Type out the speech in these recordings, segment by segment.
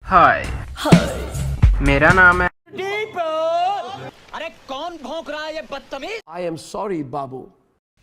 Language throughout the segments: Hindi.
हाय, मेरा नाम है। अरे कौन भौंक रहा है ये बदतमीज? I am sorry, Babu.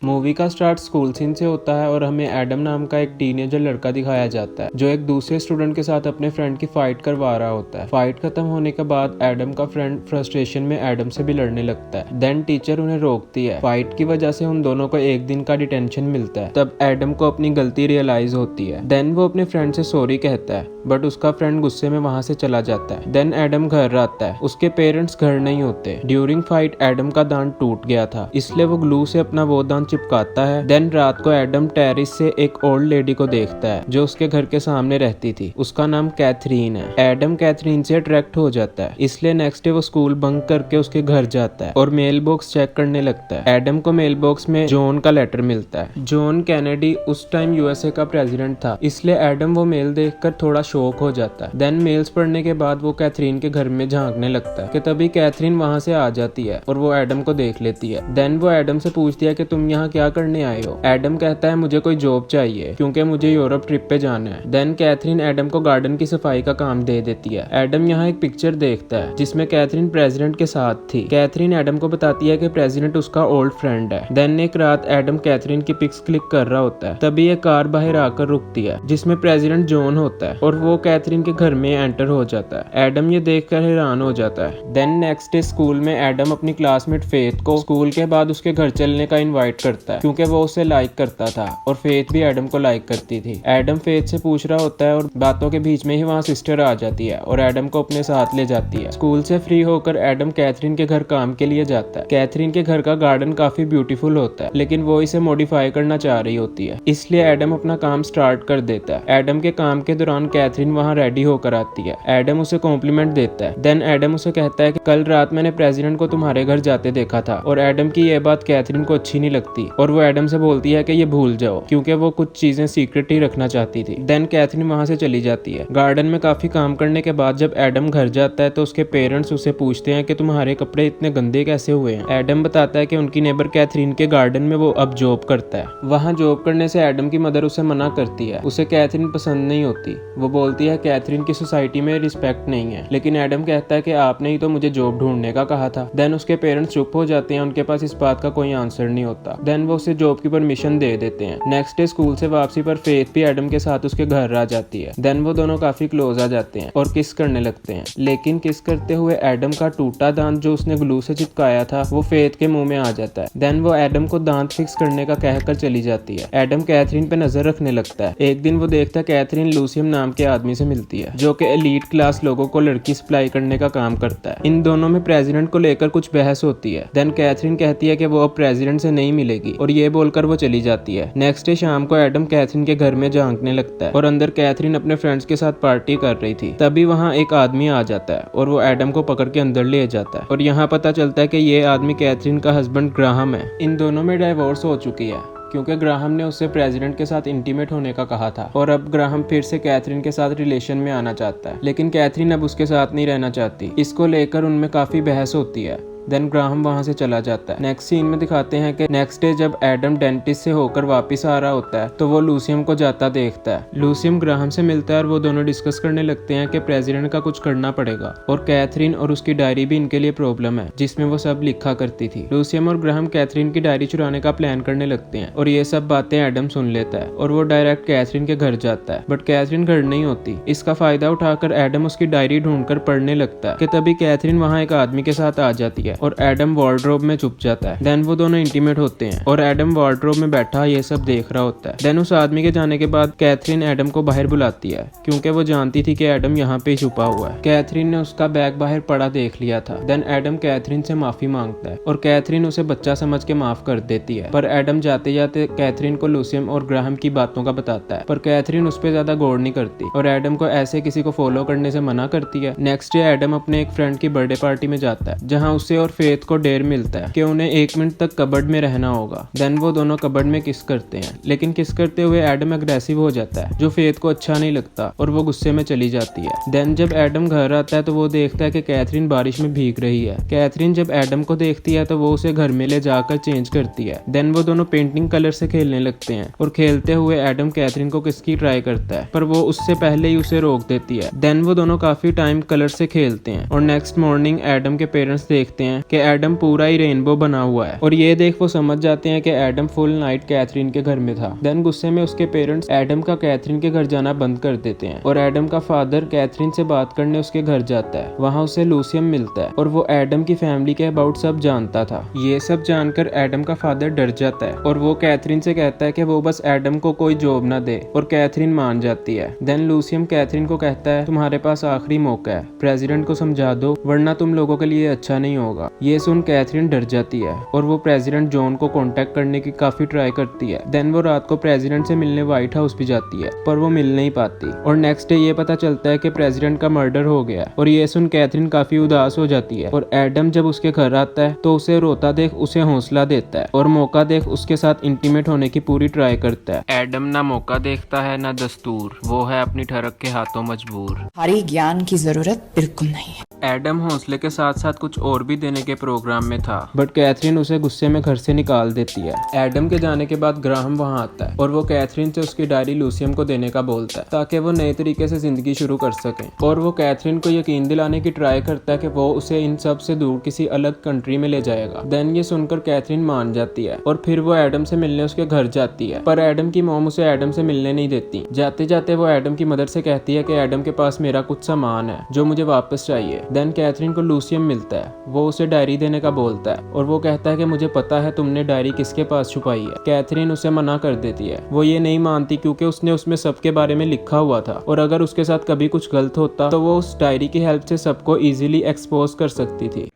Movie का स्टार्ट स्कूल सीन से होता है और हमें एडम नाम का एक टीनेजर लड़का दिखाया जाता है जो एक दूसरे स्टूडेंट के साथ अपने फ्रेंड की फाइट करवा रहा होता है। फाइट खत्म होने के बाद एडम का फ्रेंड फ्रस्ट्रेशन में एडम से भी लड़ने लगता है। देन टीचर उन्हें रोकती है। फाइट की वजह से उन दोनों को एक दिन का डिटेंशन मिलता है। तब एडम को अपनी गलती रियलाइज होती है। देन वो अपने फ्रेंड से सॉरी कहता है बट उसका फ्रेंड गुस्से में वहां से चला जाता है। देन एडम घर आता है। उसके पेरेंट्स घर नहीं होते। ड्यूरिंग फाइट एडम का दांत टूट गया था, इसलिए वो ग्लू से अपना वो दांत चिपकाता है। देन रात को एडम टेरिस से एक ओल्ड लेडी को देखता है जो उसके घर के सामने रहती थी। उसका नाम कैथरीन है। एडम कैथरीन से अट्रैक्ट हो जाता है, इसलिए नेक्स्ट डे वो स्कूल बंक करके उसके घर जाता है और मेल बॉक्स चेक करने लगता है। एडम को मेल बॉक्स में जॉन का लेटर मिलता है। जॉन कैनेडी उस टाइम यूएसए का प्रेसिडेंट था, इसलिए एडम वो मेल देखकर थोड़ा शॉक हो जाता है। देन मेल्स पढ़ने के बाद वो कैथरीन के घर में झांकने लगता है कि तभी कैथरीन वहां से आ जाती है और वो एडम को देख लेती है। देन वो एडम से पूछती है कि तुम यहाँ क्या करने आए हो। एडम कहता है मुझे कोई जॉब चाहिए क्योंकि मुझे यूरोप ट्रिप पे जाना है। देन कैथरीन एडम को गार्डन की सफाई का काम दे देती है। एडम यहाँ एक पिक्चर देखता है जिसमें कैथरीन प्रेसिडेंट के साथ थी। कैथरीन एडम को बताती है कि प्रेसिडेंट उसका ओल्ड फ्रेंड है। देन एक रात एडम कैथरीन की पिक्स क्लिक कर रहा होता है, तभी एक कार बाहर आकर रुकती है जिसमें प्रेसिडेंट जॉन होता है और वो कैथरीन के घर में एंटर हो जाता है। एडम ये देखकर हैरान हो जाता है। देन नेक्स्ट डे स्कूल में एडम अपनी क्लासमेट फेथ को स्कूल के बाद उसके घर चलने का इनवाइट करता है क्योंकि वो उसे लाइक करता था और फेथ भी एडम को लाइक करती थी। एडम फेथ से पूछ रहा होता है और बातों के बीच में ही वहाँ सिस्टर आ जाती है और एडम को अपने साथ ले जाती है। स्कूल से फ्री होकर एडम कैथरीन के घर काम के लिए जाता है। कैथरीन के घर का गार्डन काफी ब्यूटीफुल होता है लेकिन वो इसे मॉडिफाई करना चाह रही होती है, इसलिए एडम अपना काम स्टार्ट कर देता है। एडम के काम के दौरान कैथरीन वहाँ रेडी होकर आती है। एडम उसे कॉम्प्लीमेंट देता है। देन एडम उसे कहता है कि कल रात मैंने प्रेसिडेंट को तुम्हारे घर जाते देखा था और एडम की ये बात कैथरीन को अच्छी नहीं लगती और वो एडम से बोलती है कि ये भूल जाओ क्योंकि वो कुछ चीजें सीक्रेट ही रखना चाहती थी। देन कैथरीन वहां से चली जाती है। गार्डन में काफी काम करने के बाद जब एडम घर जाता है तो उसके पेरेंट्स उसे पूछते हैं कि तुम्हारे कपड़े इतने गंदे कैसे हुए हैं। एडम बताता है कि उनकी नेबर कैथरीन के गार्डन में वो अब जॉब करता है। वहाँ जॉब करने से एडम की मदर उसे मना करती है। उसे कैथरीन पसंद नहीं होती। वो बोलती है कैथरीन की सोसाइटी में रिस्पेक्ट नहीं है, लेकिन एडम कहता है कि आपने ही तो मुझे जॉब ढूंढने का कहा था। देन उसके पेरेंट्स चुप हो जाते हैं, उनके पास इस बात का कोई आंसर नहीं होता। देन वो उसे जॉब की परमिशन दे देते हैं। नेक्स्ट डे स्कूल से वापसी पर फेथ भी एडम के साथ उसके घर आ जाती है। देन वो दोनों काफी क्लोज आ जाते हैं और किस करने लगते हैं, लेकिन किस करते हुए एडम का टूटा दांत जो उसने ग्लू से चिपकाया था वो फेथ के मुंह में आ जाता है। देन वो एडम को दांत फिक्स करने का कहकर चली जाती है। एडम कैथरीन पे नजर रखने लगता है। एक दिन वो देखता है कैथरीन लूसियम नाम के आदमी से मिलती है जो कि एलीट क्लास लोगों को लड़की सप्लाई करने का काम करता है। इन दोनों में प्रेसिडेंट को लेकर कुछ बहस होती है। देन कैथरीन कहती है कि वो अब प्रेसिडेंट से नहीं मिलेगी और ये बोलकर वो चली जाती है। नेक्स्ट डे शाम को एडम कैथरीन के घर में झांकने लगता है और अंदर कैथरीन अपने फ्रेंड्स के साथ पार्टी कर रही थी। तभी वहाँ एक आदमी आ जाता है और वो एडम को पकड़ के अंदर ले जाता है और यहाँ पता चलता है कि ये आदमी कैथरीन का हस्बैंड ग्राहम है। इन दोनों में डाइवोर्स हो चुकी है क्योंकि ग्राहम ने उससे प्रेसिडेंट के साथ इंटीमेट होने का कहा था और अब ग्राहम फिर से कैथरीन के साथ रिलेशन में आना चाहता है, लेकिन कैथरीन अब उसके साथ नहीं रहना चाहती। इसको लेकर उनमें काफी बहस होती है। देन ग्राहम वहां से चला जाता है। नेक्स्ट सीन में दिखाते हैं कि नेक्स्ट डे जब एडम डेंटिस्ट से होकर वापस आ रहा होता है तो वो लूसियम को जाता देखता है। लूसियम ग्राहम से मिलता है और वो दोनों डिस्कस करने लगते हैं कि प्रेसिडेंट का कुछ करना पड़ेगा और कैथरीन और उसकी डायरी भी इनके लिए प्रॉब्लम है जिसमें वो सब लिखा करती थी। लूसियम और ग्राहम कैथरीन की डायरी चुराने का प्लान करने लगते हैं और ये सब बातें एडम सुन लेता है और वो डायरेक्ट कैथरीन के घर जाता है, बट कैथरीन घर नहीं होती। इसका फायदा उठाकर एडम उसकी डायरी ढूंढकर पढ़ने लगता है कि तभी कैथरीन वहाँ एक आदमी के साथ आ जाती है और एडम वार्डरोब में छुप जाता है। देन वो दोनों इंटीमेट होते हैं और एडम वार्डरोब में बैठा ये सब देख रहा होता है। देन उस आदमी के जाने के बाद कैथरीन एडम को बाहर बुलाती है क्योंकि वो जानती थी कि एडम यहाँ पे छुपा हुआ है। कैथरीन ने उसका बैग बाहर पड़ा देख लिया था। देन एडम कैथरीन से माफी मांगता है और कैथरीन उसे बच्चा समझ के माफ कर देती है, पर एडम जाते जाते कैथरीन को लूसियम और ग्राहम की बातों का बताता है, पर कैथरीन उस पर ज्यादा गौर नहीं करती और एडम को ऐसे किसी को फॉलो करने से मना करती है। नेक्स्ट डे एडम अपने एक फ्रेंड की बर्थडे पार्टी में जाता है जहाँ उससे और फेथ को डेयर मिलता है कि उन्हें 1 मिनट तक कबर्ड में रहना होगा। देन वो दोनों कबर्ड में किस करते हैं, लेकिन किस करते हुए एडम अग्रेसिव हो जाता है जो फेथ को अच्छा नहीं लगता और वो गुस्से में चली जाती है। देन जब एडम घर आता है तो वो देखता है कि कैथरीन बारिश में भीग रही है। कैथरीन जब एडम को देखती है तो वो उसे घर में ले जाकर चेंज करती है। देन वो दोनों पेंटिंग कलर से खेलने लगते हैं और खेलते हुए एडम कैथरीन को किस की ट्राई करता है, पर वो उससे पहले ही उसे रोक देती है। देन वो दोनों काफी टाइम कलर से खेलते हैं और नेक्स्ट मॉर्निंग एडम के पेरेंट्स देखते हैं कि एडम पूरा ही रेनबो बना हुआ है और ये देख वो समझ जाते हैं कि एडम फुल नाइट कैथरीन के घर में था। देन गुस्से में उसके पेरेंट्स एडम का कैथरीन के घर जाना बंद कर देते हैं और एडम का फादर कैथरीन से बात करने उसके घर जाता है। वहाँ उसे लूसियम मिलता है और वो एडम की फैमिली के अबाउट सब जानता था। ये सब जानकर एडम का फादर डर जाता है और वो कैथरीन से कहता है कि वो बस एडम को कोई जॉब ना दे और कैथरीन मान जाती है। देन लूसियम कैथरीन को कहता है तुम्हारे पास आखिरी मौका है, प्रेसिडेंट को समझा दो वरना तुम लोगों के लिए अच्छा नहीं होगा। ये सुन कैथरीन डर जाती है और वो प्रेसिडेंट जॉन को कांटेक्ट करने की काफी ट्राई करती है। देन वो रात को प्रेसिडेंट से मिलने व्हाइट हाउस भी जाती है पर वो मिल नहीं पाती और नेक्स्ट डे ये पता चलता है कि प्रेसिडेंट का मर्डर हो गया और ये सुन कैथरीन काफी उदास हो जाती है और एडम जब उसके घर आता है तो उसे रोता देख उसे हौसला देता है और मौका देख उसके साथ इंटीमेट होने की पूरी ट्राई करता है। एडम ना मौका देखता है ना दस्तूर, वो है अपनी ठरक के हाथों मजबूर। भारी ज्ञान की जरूरत बिल्कुल नहीं है। एडम हौसले के साथ साथ कुछ और भी देने के प्रोग्राम में था बट कैथरीन उसे गुस्से में घर से निकाल देती है। एडम के जाने के बाद ग्राहम वहाँ आता है और वो कैथरीन से उसकी डायरी लूसियम को देने का बोलता है ताकि वो नए तरीके से जिंदगी शुरू कर सके और वो कैथरीन को यकीन दिलाने की ट्राई करता है कि वो उसे इन सब से दूर किसी अलग कंट्री में ले जाएगा। देन ये सुनकर कैथरीन मान जाती है और फिर वो एडम से मिलने उसके घर जाती है पर एडम की मॉम उसे एडम से मिलने नहीं देती। जाते जाते वो एडम की मदर से कहती है कि एडम के पास मेरा कुछ सामान है जो मुझे वापस चाहिए। देन कैथरीन को लूसियम मिलता है, वो उसे डायरी देने का बोलता है और वो कहता है कि मुझे पता है तुमने डायरी किसके पास छुपाई है। कैथरीन उसे मना कर देती है, वो ये नहीं मानती क्योंकि उसने उसमें सबके बारे में लिखा हुआ था और अगर उसके साथ कभी कुछ गलत होता तो वो उस डायरी की हेल्प से सबको इजीली एक्सपोज कर सकती थी।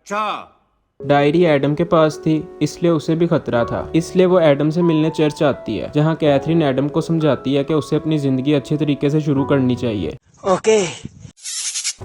डायरी एडम के पास थी इसलिए उसे भी खतरा था, इसलिए वो एडम से मिलने चर्च आती है जहाँ कैथरीन एडम को समझाती है कि उसे अपनी जिंदगी अच्छे तरीके से शुरू करनी चाहिए। ओके।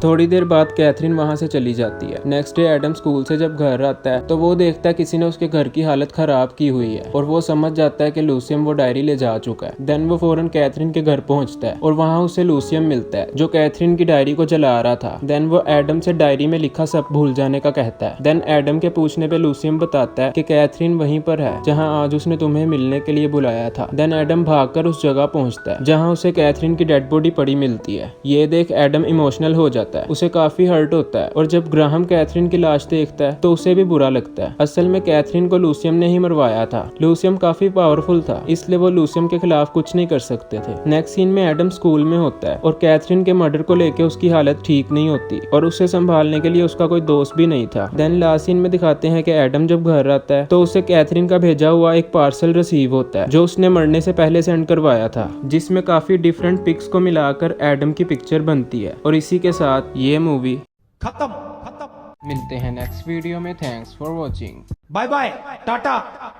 थोड़ी देर बाद कैथरीन वहाँ से चली जाती है। नेक्स्ट डे एडम स्कूल से जब घर आता है तो वो देखता है किसी ने उसके घर की हालत खराब की हुई है और वो समझ जाता है कि लूसियम वो डायरी ले जा चुका है। देन वो फौरन कैथरीन के घर पहुँचता है और वहाँ उसे लूसियम मिलता है जो कैथरीन की डायरी को जला रहा था। देन वो एडम से डायरी में लिखा सब भूल जाने का कहता है। देन एडम के पूछने पे लूसियम बताता है कि कैथरीन वहीं पर है जहाँ आज उसने तुम्हें मिलने के लिए बुलाया था। देन एडम भागकर उस जगह पहुँचता है जहाँ उसे कैथरीन की डेड बॉडी पड़ी मिलती है। ये देख एडम इमोशनल हो जाता है, उसे काफी हर्ट होता है और जब ग्राहम कैथरीन की लाश देखता है तो उसे भी बुरा लगता है। असल में कैथरीन को लूसियम ने ही मरवाया था। लूसियम काफी पावरफुल था इसलिए वो लूसियम के खिलाफ कुछ नहीं कर सकते थे। नेक्स्ट सीन में एडम स्कूल में होता है और कैथरीन के मर्डर को लेके उसकी हालत ठीक नहीं होती और उसे संभालने के लिए उसका कोई दोस्त भी नहीं था। देन लास्ट सीन में दिखाते हैं कि एडम जब घर आता है तो उसे कैथरीन का भेजा हुआ एक पार्सल रिसीव होता है जो उसने मरने से पहले सेंड करवाया था, जिसमें काफी डिफरेंट पिक्स को मिलाकर एडम की पिक्चर बनती है। और इसी के साथ ये मूवी खत्म। मिलते हैं नेक्स्ट वीडियो में। Thanks for watching. Bye bye Tata.